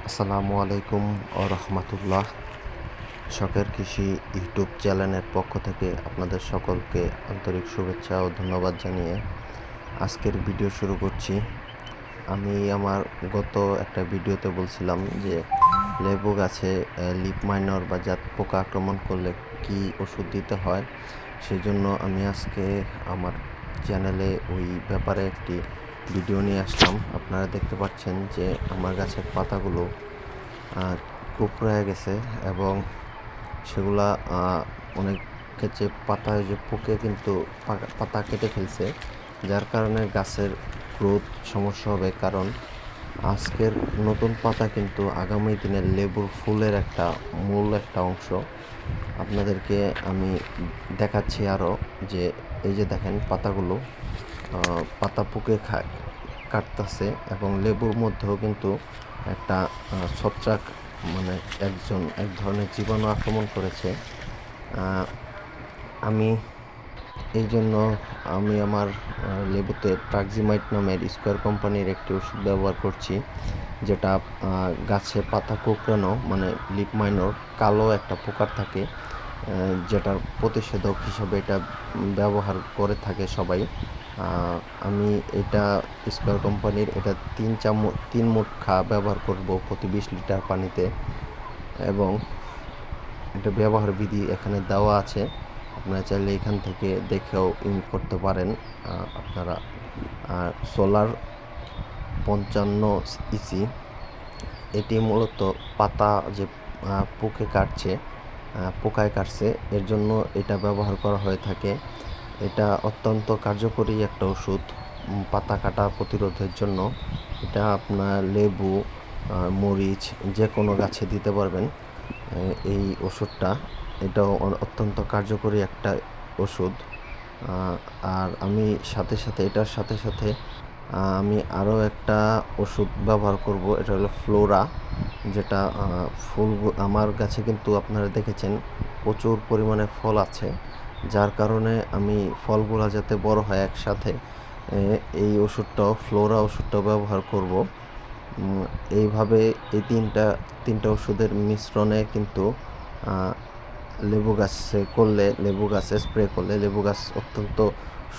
আসসালামু আলাইকুম ও রহমতুল্লাহ। শখের কৃষি ইউটিউব চ্যানেলের পক্ষ থেকে আপনাদের সকলকে আন্তরিক শুভেচ্ছা ও ধন্যবাদ জানিয়ে আজকের ভিডিও শুরু করছি। আমি আমার গত একটা ভিডিওতে বলছিলাম যে লেবু গাছে লিফ মাইনর বা জাত পোকা আক্রমণ করলে কি ওষুধ দিতে হয়, সেই জন্য আমি আজকে আমার চ্যানেলে ওই ব্যাপারে একটি ভিডিও নিয়ে আসলাম। আপনারা দেখতে পাচ্ছেন যে আমার গাছের পাতাগুলো কুঁকড়ে গেছে এবং সেগুলা অনেক ক্ষেত্রে পাতায় যে পোকে কিন্তু পাতা কেটে ফেলছে, যার কারণে গাছের গ্রোথ সমস্যা হবে। কারণ আজকের নতুন পাতা কিন্তু আগামী দিনের লেবুর ফুলের মূল একটা অংশ। আপনাদেরকে আমি দেখাচ্ছি আরও, যে এই যে দেখেন পাতাগুলো পাতা পোকে কাটতেছে এবং লেবুর মধ্যেও কিন্তু একটা ছত্রাক মানে এক ধরনের জীবাণু আক্রমণ করেছে। আমি এই জন্য আমার লেবুতে ট্রাক্সিমাইট নামের স্কোয়ার কোম্পানির একটি ওষুধ ব্যবহার করছি, যেটা গাছে পাতা কোঁকড়ানো মানে লিফ মাইনর কালো একটা পোকার থাকে, যেটার প্রতিষেধক হিসেবে এটা ব্যবহার করে থাকে সবাই। আমি এটা স্কোয়ার কোম্পানির এটা 3 মুঠা ব্যবহার করব প্রতি 20 লিটার পানিতে, এবং এটা ব্যবহার বিধি এখানে দেওয়া আছে। আপনারা চাইলে এখান থেকে দেখেও করতে পারেন। আপনারা সোলার 55 ইসি, এটি মূলত পাতা যে পোকায় কাটছে এর জন্য এটা ব্যবহার করা হয়ে থাকে। এটা অত্যন্ত কার্যকরী একটা ওষুধ পাতা কাটা প্রতিরোধের জন্য। এটা আপনার লেবু, মরিচ যে কোনো গাছে দিতে পারবেন এই ওষুধটা। এটাও অত্যন্ত কার্যকরী একটা ওষুধ। আর আমি এটার সাথে সাথে আমি আরও একটা ওষুধ ব্যবহার করব, এটা হলো ফ্লোরা, যেটা আমার গাছে কিন্তু আপনারা দেখেছেন প্রচুর পরিমাণে ফল আছে, যার কারণে আমি ফলগুলো যাতে বড় হয় একসাথে এই ফ্লোরা ওষুধটাও ব্যবহার করব। এইভাবে এই তিনটা ওষুধের মিশ্রণে কিন্তু লেবু গাছে স্প্রে করলে লেবু গাছ অত্যন্ত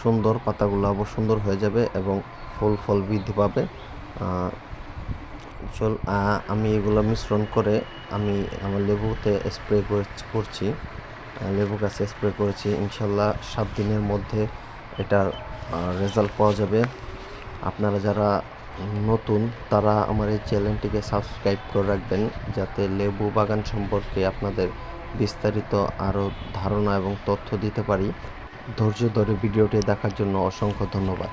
সুন্দর, পাতাগুলো আবার সুন্দর হয়ে যাবে এবং ফল বৃদ্ধি পাবে। আমি এগুলো মিশ্রণ করে আমি আমার লেবুতে স্প্রে করছি, লেবু গাছে স্প্রে করেছি। ইনশাল্লাহ 7 দিনের মধ্যে এটার রেজাল্ট পাওয়া যাবে। আপনারা যারা নতুন তারা আমার এই চ্যানেলটিকে সাবস্ক্রাইব করে রাখবেন, যাতে লেবু বাগান সম্পর্কে আপনাদের বিস্তারিত আরও ধারণা এবং তথ্য দিতে পারি। ধৈর্য ধরে ভিডিওটি দেখার জন্য অসংখ্য ধন্যবাদ।